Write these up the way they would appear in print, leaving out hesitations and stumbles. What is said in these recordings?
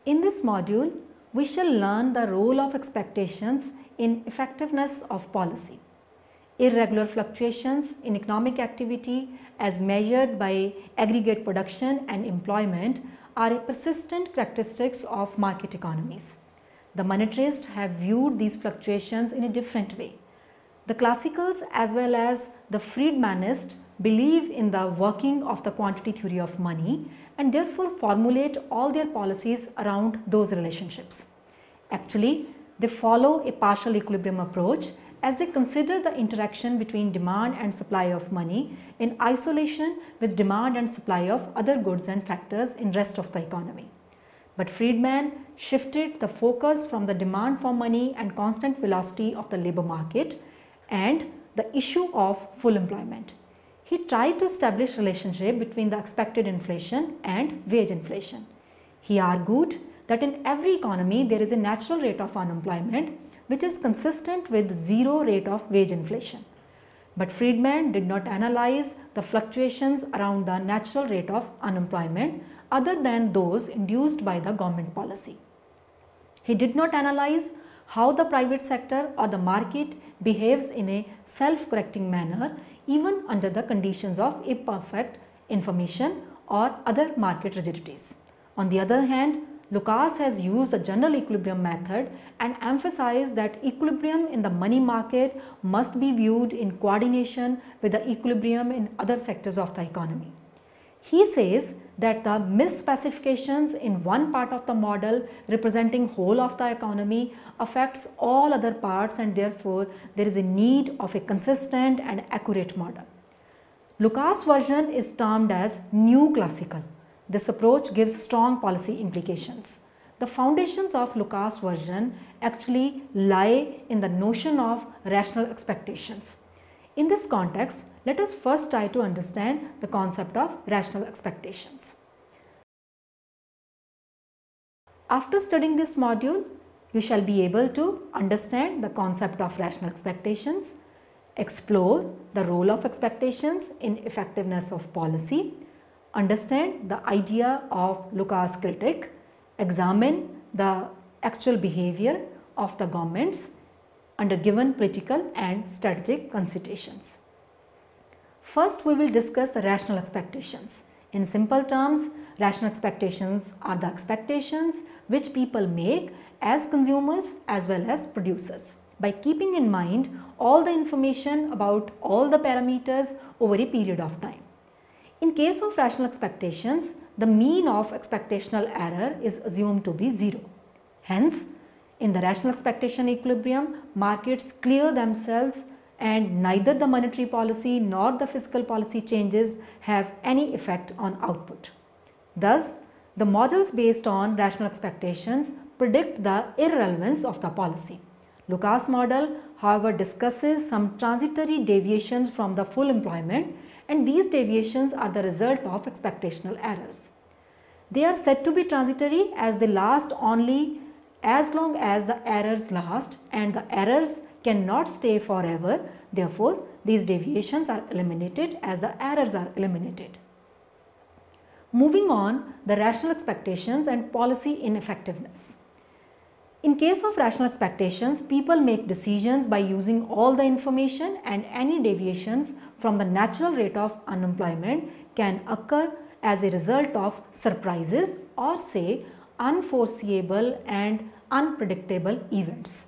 In this module, we shall learn the role of expectations in effectiveness of policy. Irregular fluctuations in economic activity as measured by aggregate production and employment are a persistent characteristics of market economies. The monetarists have viewed these fluctuations in a different way. The classicals as well as the Friedmanists believe in the working of the quantity theory of money and therefore formulate all their policies around those relationships. Actually, they follow a partial equilibrium approach as they consider the interaction between demand and supply of money in isolation with demand and supply of other goods and factors in rest of the economy. But Friedman shifted the focus from the demand for money and constant velocity of the labor market and the issue of full employment. He tried to establish relationship between the expected inflation and wage inflation. He argued that in every economy there is a natural rate of unemployment which is consistent with zero rate of wage inflation. But Friedman did not analyze the fluctuations around the natural rate of unemployment other than those induced by the government policy. He did not analyze how the private sector or the market behaves in a self-correcting manner even under the conditions of imperfect information or other market rigidities. On the other hand, Lucas has used the general equilibrium method and emphasized that equilibrium in the money market must be viewed in coordination with the equilibrium in other sectors of the economy. He says that the misspecifications in one part of the model representing whole of the economy affects all other parts and therefore there is a need of a consistent and accurate model. Lucas' version is termed as new classical. This approach gives strong policy implications. The foundations of Lucas' version actually lie in the notion of rational expectations. In this context, let us first try to understand the concept of rational expectations. After studying this module, you shall be able to understand the concept of rational expectations, explore the role of expectations in effectiveness of policy, understand the idea of Lucas Critic, examine the actual behavior of the governments under given political and strategic considerations. First, we will discuss the rational expectations. In simple terms, rational expectations are the expectations which people make as consumers as well as producers by keeping in mind all the information about all the parameters over a period of time. In case of rational expectations, the mean of expectational error is assumed to be 0. Hence, in the rational expectation equilibrium, markets clear themselves and neither the monetary policy nor the fiscal policy changes have any effect on output. Thus, the models based on rational expectations predict the irrelevance of the policy. Lucas' model, however, discusses some transitory deviations from the full employment and these deviations are the result of expectational errors. They are said to be transitory as they last only as long as the errors last and the errors cannot stay forever. Therefore, these deviations are eliminated as the errors are eliminated. Moving on, the rational expectations and policy ineffectiveness. In case of rational expectations, people make decisions by using all the information and any deviations from the natural rate of unemployment can occur as a result of surprises or say unforeseeable and unpredictable events.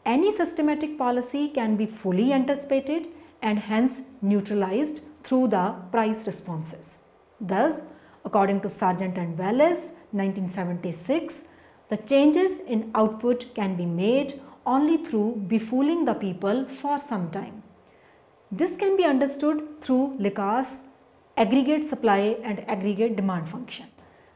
Any systematic policy can be fully anticipated and hence neutralized through the price responses. Thus, according to Sargent and Wallace, 1976, the changes in output can be made only through befooling the people for some time. This can be understood through Lucas' aggregate supply and aggregate demand function.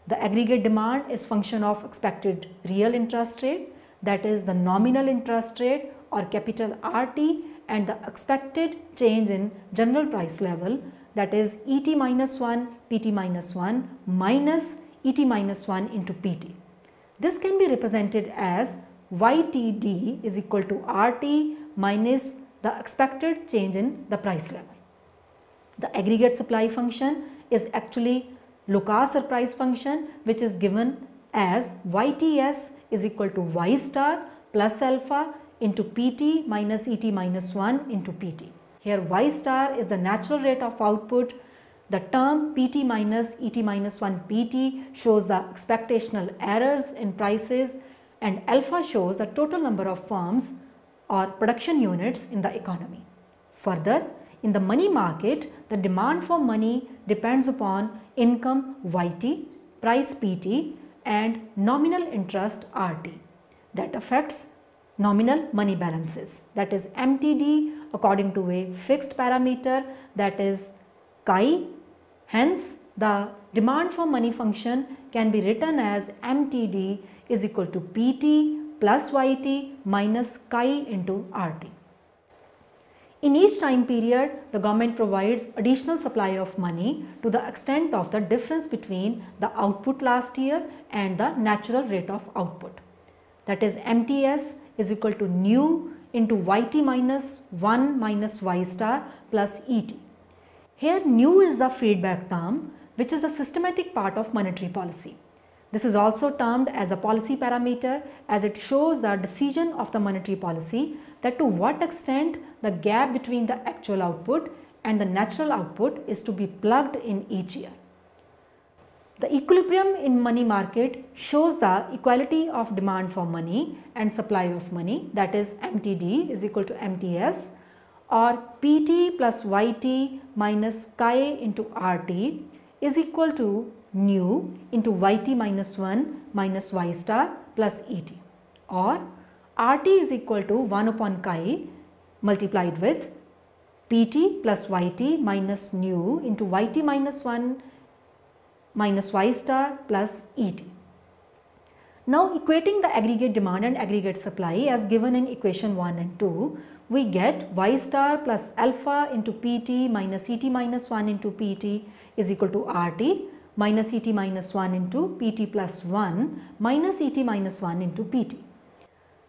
The aggregate demand is function of expected real interest rate, that is the nominal interest rate or capital RT, and the expected change in general price level, that is ET minus 1, PT minus 1 minus ET minus 1 into PT. This can be represented as YTD is equal to RT minus the expected change in the price level. The aggregate supply function is actually Lucas price function which is given as YTS is equal to Y star plus alpha into PT minus ET minus 1 into PT. Here Y star is the natural rate of output. The term PT minus ET minus 1 PT shows the expectational errors in prices, and alpha shows the total number of firms or production units in the economy. Further, in the money market, the demand for money depends upon income YT, price PT, and nominal interest RT. That affects nominal money balances, that is MTD, according to a fixed parameter, that is chi. Hence, the demand for money function can be written as MTD is equal to PT plus YT minus chi into RT. In each time period, the government provides additional supply of money to the extent of the difference between the output last year and the natural rate of output. That is MTS is equal to nu into YT minus 1 minus Y star plus ET. Here nu is the feedback term, which is a systematic part of monetary policy. This is also termed as a policy parameter, as it shows the decision of the monetary policy that to what extent the gap between the actual output and the natural output is to be plugged in each year. The equilibrium in money market shows the equality of demand for money and supply of money, that is MTD is equal to MTS, or PT plus YT minus chi into RT is equal to nu into YT minus 1 minus Y star plus ET, or RT is equal to 1 upon chi multiplied with PT plus YT minus nu into YT minus 1 minus Y star plus ET. Now equating the aggregate demand and aggregate supply as given in equation 1 and 2, we get Y star plus alpha into PT minus ET minus 1 into PT is equal to RT minus ET minus 1 into PT plus 1 minus ET minus 1 into PT.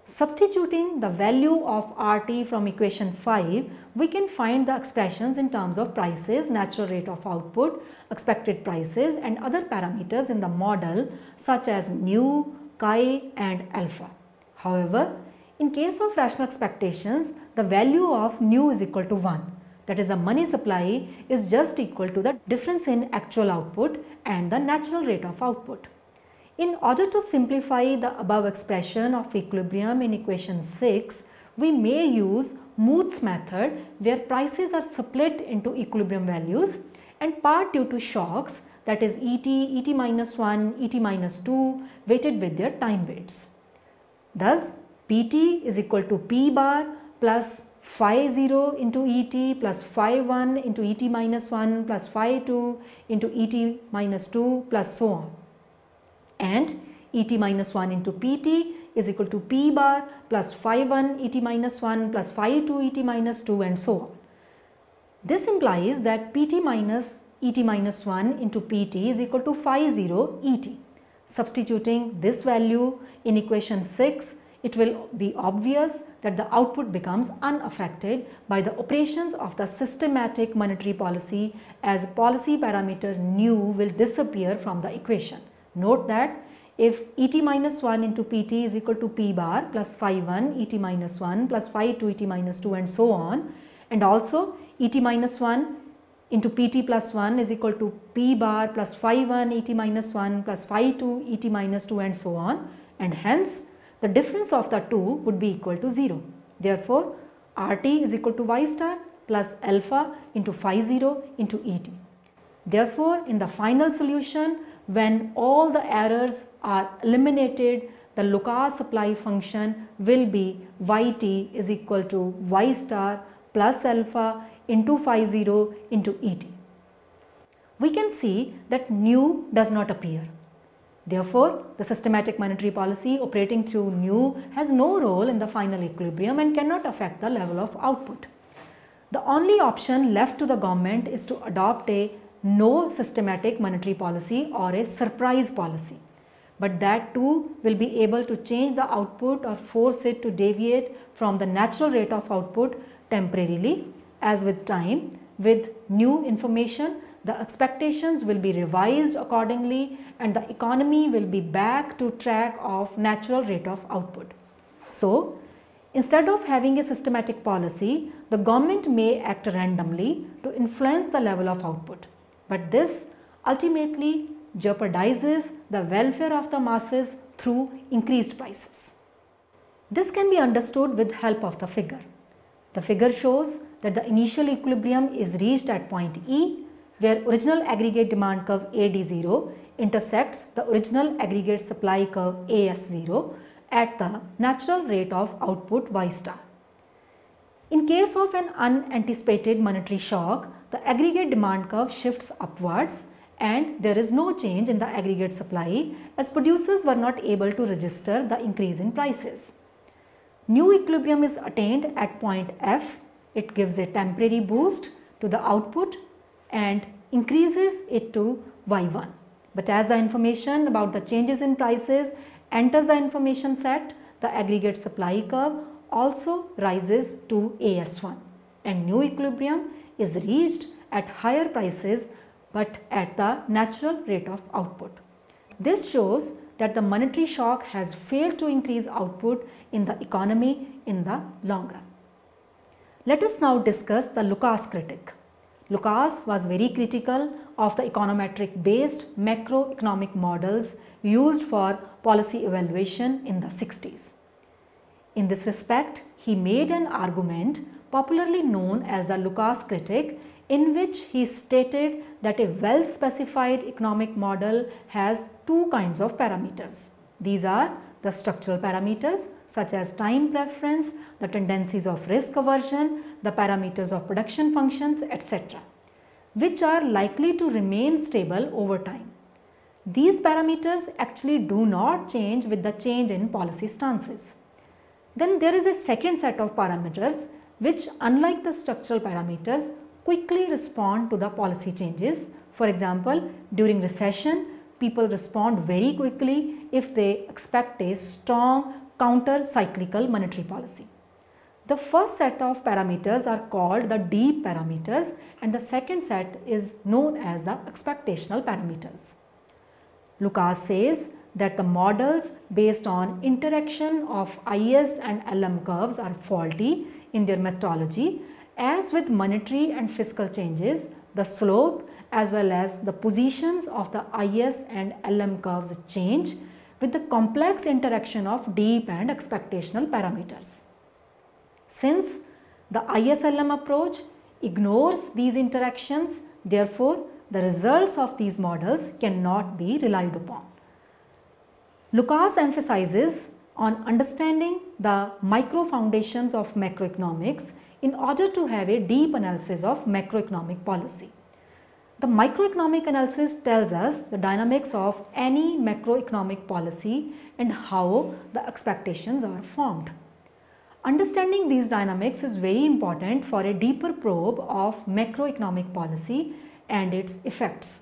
Substituting the value of RT from equation 5, we can find the expressions in terms of prices, natural rate of output, expected prices and other parameters in the model such as nu, chi and alpha. However, in case of rational expectations, the value of nu is equal to 1. That is, the money supply is just equal to the difference in actual output and the natural rate of output. In order to simplify the above expression of equilibrium in equation 6, we may use Muth's method, where prices are split into equilibrium values and part due to shocks, that is ET, ET minus 1, ET minus 2 weighted with their time weights. Thus, PT is equal to P bar plus phi 0 into ET plus phi 1 into ET minus 1 plus phi 2 into ET minus 2 plus so on. And ET minus 1 into PT is equal to P bar plus phi 1 ET minus 1 plus phi 2 ET minus 2 and so on. This implies that PT minus ET minus 1 into PT is equal to phi 0 ET. Substituting this value in equation 6, it will be obvious that the output becomes unaffected by the operations of the systematic monetary policy, as policy parameter nu will disappear from the equation. Note that if ET minus 1 into PT is equal to P bar plus phi 1 ET minus 1 plus phi 2 ET minus 2 and so on, and also ET minus 1 into PT plus 1 is equal to P bar plus phi 1 ET minus 1 plus phi 2 ET minus 2 and so on, and hence the difference of the two would be equal to 0. Therefore, RT is equal to Y star plus alpha into phi 0 into ET. Therefore, in the final solution, when all the errors are eliminated, the Lucas supply function will be YT is equal to Y star plus alpha into phi 0 into ET. We can see that nu does not appear. Therefore, the systematic monetary policy operating through nu has no role in the final equilibrium and cannot affect the level of output. The only option left to the government is to adopt a no systematic monetary policy or a surprise policy. But that too will be able to change the output or force it to deviate from the natural rate of output temporarily, as with time, with new information, the expectations will be revised accordingly and the economy will be back to track of natural rate of output. So, instead of having a systematic policy, the government may act randomly to influence the level of output, but this ultimately jeopardizes the welfare of the masses through increased prices. This can be understood with help of the figure. The figure shows that the initial equilibrium is reached at point E, where original aggregate demand curve AD0 intersects the original aggregate supply curve AS0 at the natural rate of output Y star. In case of an unanticipated monetary shock, the aggregate demand curve shifts upwards and there is no change in the aggregate supply as producers were not able to register the increase in prices. New equilibrium is attained at point F. It gives a temporary boost to the output and increases it to Y1. But as the information about the changes in prices enters the information set, the aggregate supply curve also rises to AS1 and new equilibrium is reached at higher prices but at the natural rate of output. This shows that the monetary shock has failed to increase output in the economy in the long run. Let us now discuss the Lucas Critic. Lucas was very critical of the econometric based macroeconomic models used for policy evaluation in the 60s. In this respect, he made an argument popularly known as the Lucas Critic, in which he stated that a well-specified economic model has two kinds of parameters. These are the structural parameters such as time preference, the tendencies of risk aversion, the parameters of production functions, etc., which are likely to remain stable over time. These parameters actually do not change with the change in policy stances. Then there is a second set of parameters which, unlike the structural parameters, quickly respond to the policy changes. For example, during recession, people respond very quickly if they expect a strong counter-cyclical monetary policy. The first set of parameters are called the deep parameters and the second set is known as the expectational parameters. Lucas says that the models based on interaction of IS and LM curves are faulty in their methodology. As with monetary and fiscal changes, the slope as well as the positions of the IS and LM curves change with the complex interaction of deep and expectational parameters. Since the IS-LM approach ignores these interactions, therefore, the results of these models cannot be relied upon. Lucas emphasizes on understanding the micro foundations of macroeconomics in order to have a deep analysis of macroeconomic policy. The microeconomic analysis tells us the dynamics of any macroeconomic policy and how the expectations are formed. Understanding these dynamics is very important for a deeper probe of macroeconomic policy and its effects.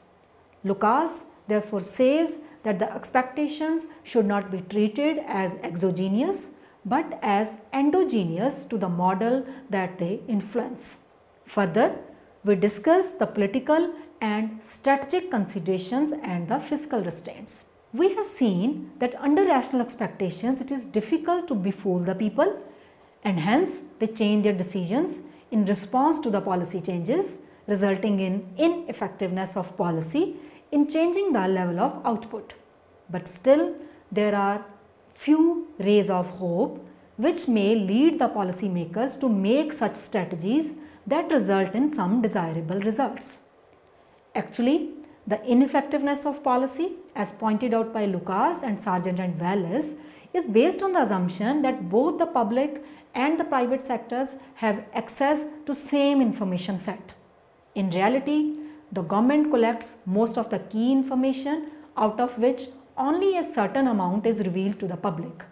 Lucas therefore says that the expectations should not be treated as exogenous but as endogenous to the model that they influence. Further, we discuss the political and strategic considerations and the fiscal restraints. We have seen that under rational expectations it is difficult to befool the people and hence they change their decisions in response to the policy changes, resulting in ineffectiveness of policy in changing the level of output. But still there are few rays of hope which may lead the policy makers to make such strategies that result in some desirable results. Actually, the ineffectiveness of policy, as pointed out by Lucas and Sargent and Wallace, is based on the assumption that both the public and the private sectors have access to same information set. In reality, the government collects most of the key information, out of which only a certain amount is revealed to the public.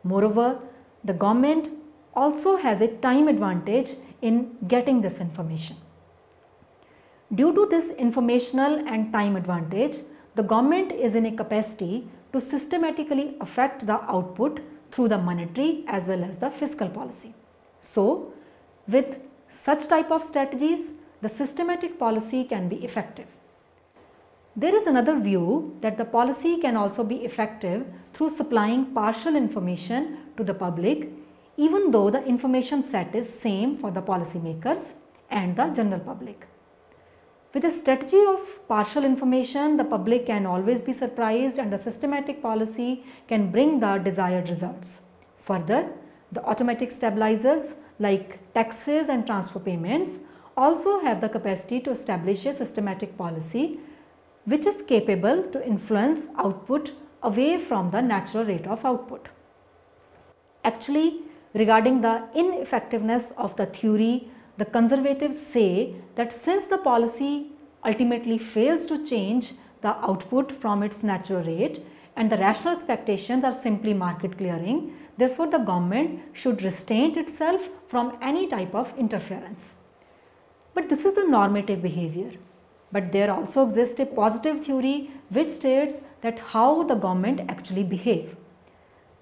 Moreover, the government also has a time advantage in getting this information. Due to this informational and time advantage, the government is in a capacity to systematically affect the output through the monetary as well as the fiscal policy. So, with such type of strategies, the systematic policy can be effective. There is another view that the policy can also be effective through supplying partial information to the public, even though the information set is same for the policymakers and the general public. With a strategy of partial information, the public can always be surprised and the systematic policy can bring the desired results. Further, the automatic stabilizers like taxes and transfer payments also have the capacity to establish a systematic policy which is capable to influence output away from the natural rate of output. Actually, regarding the ineffectiveness of the theory, the conservatives say that since the policy ultimately fails to change the output from its natural rate and the rational expectations are simply market clearing, therefore the government should restrain itself from any type of interference. But this is the normative behavior. But there also exists a positive theory which states that how the government actually behave.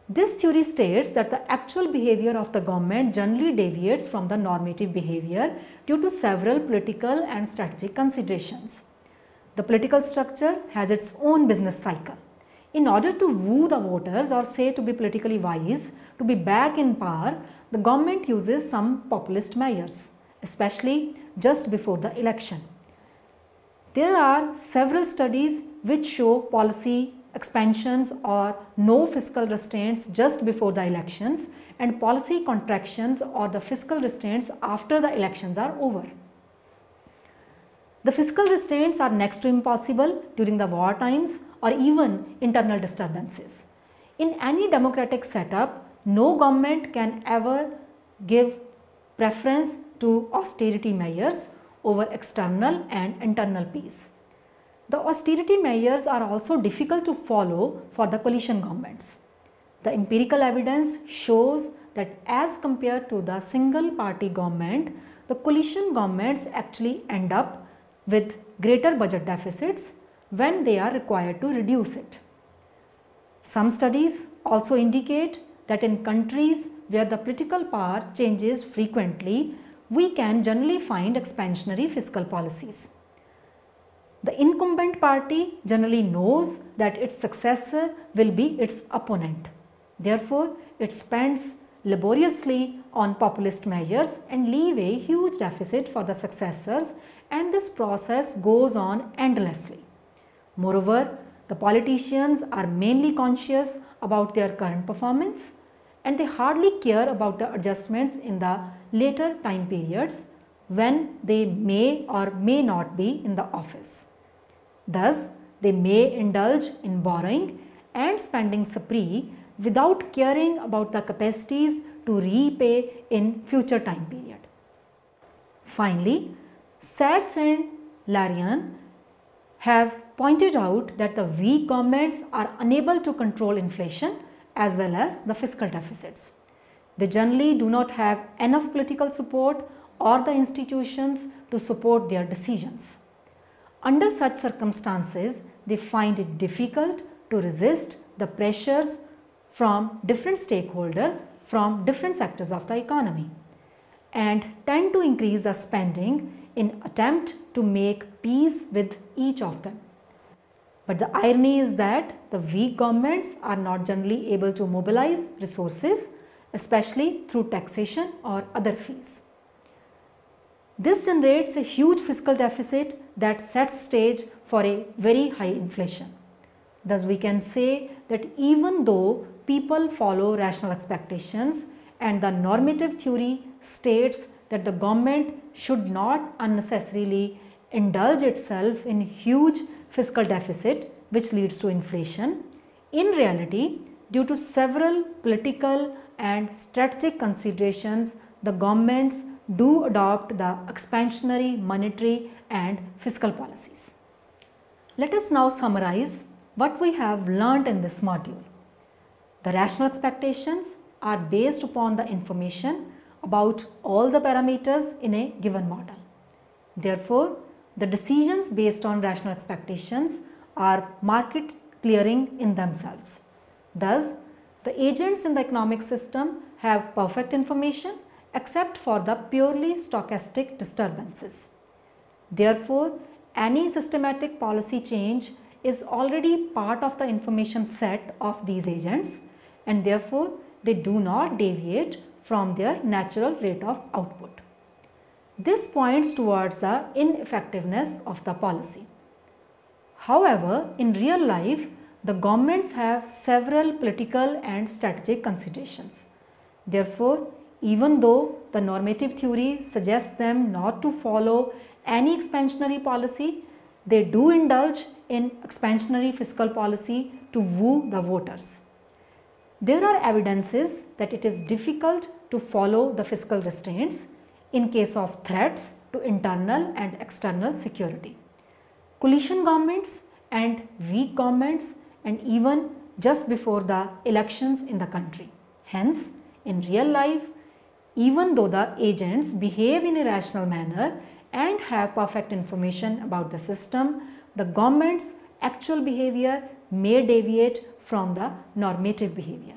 This theory states that the actual behavior of the government generally deviates from the normative behavior due to several political and strategic considerations. The political structure has its own business cycle. In order to woo the voters or say to be politically wise, to be back in power, the government uses some populist measures, especially just before the election. There are several studies which show policy expansions or no fiscal restraints just before the elections and policy contractions or the fiscal restraints after the elections are over. The fiscal restraints are next to impossible during the war times or even internal disturbances. In any democratic setup, no government can ever give preference to austerity measures over external and internal peace. The austerity measures are also difficult to follow for the coalition governments. The empirical evidence shows that as compared to the single party government, the coalition governments actually end up with greater budget deficits when they are required to reduce it. Some studies also indicate that in countries where the political power changes frequently, we can generally find expansionary fiscal policies. The incumbent party generally knows that its successor will be its opponent. Therefore, it spends laboriously on populist measures and leave a huge deficit for the successors, and this process goes on endlessly. Moreover, the politicians are mainly conscious about their current performance and they hardly care about the adjustments in the later time periods when they may or may not be in the office. Thus, they may indulge in borrowing and spending spree without caring about the capacities to repay in future time period. Finally, Sachs and Larian have pointed out that the weak governments are unable to control inflation as well as the fiscal deficits. They generally do not have enough political support or the institutions to support their decisions. Under such circumstances, they find it difficult to resist the pressures from different stakeholders from different sectors of the economy and tend to increase the spending in attempt to make peace with each of them. But the irony is that the weak governments are not generally able to mobilize resources, especially through taxation or other fees. This generates a huge fiscal deficit that sets stage for a very high inflation. Thus, we can say that even though people follow rational expectations and the normative theory states that the government should not unnecessarily indulge itself in huge fiscal deficit which leads to inflation, in reality, due to several political and strategic considerations, the governments do adopt the expansionary monetary and fiscal policies. Let us now summarize what we have learned in this module. The rational expectations are based upon the information about all the parameters in a given model. Therefore, the decisions based on rational expectations are market clearing in themselves. Thus, the agents in the economic system have perfect information except for the purely stochastic disturbances. Therefore, any systematic policy change is already part of the information set of these agents, and therefore they do not deviate from their natural rate of output. This points towards the ineffectiveness of the policy. However, in real life, the governments have several political and strategic considerations. Therefore, even though the normative theory suggests them not to follow any expansionary policy, they do indulge in expansionary fiscal policy to woo the voters. There are evidences that it is difficult to follow the fiscal restraints in case of threats to internal and external security. Coalition governments and weak governments, and even just before the elections in the country. Hence, in real life, even though the agents behave in a rational manner and have perfect information about the system, the government's actual behavior may deviate from the normative behavior.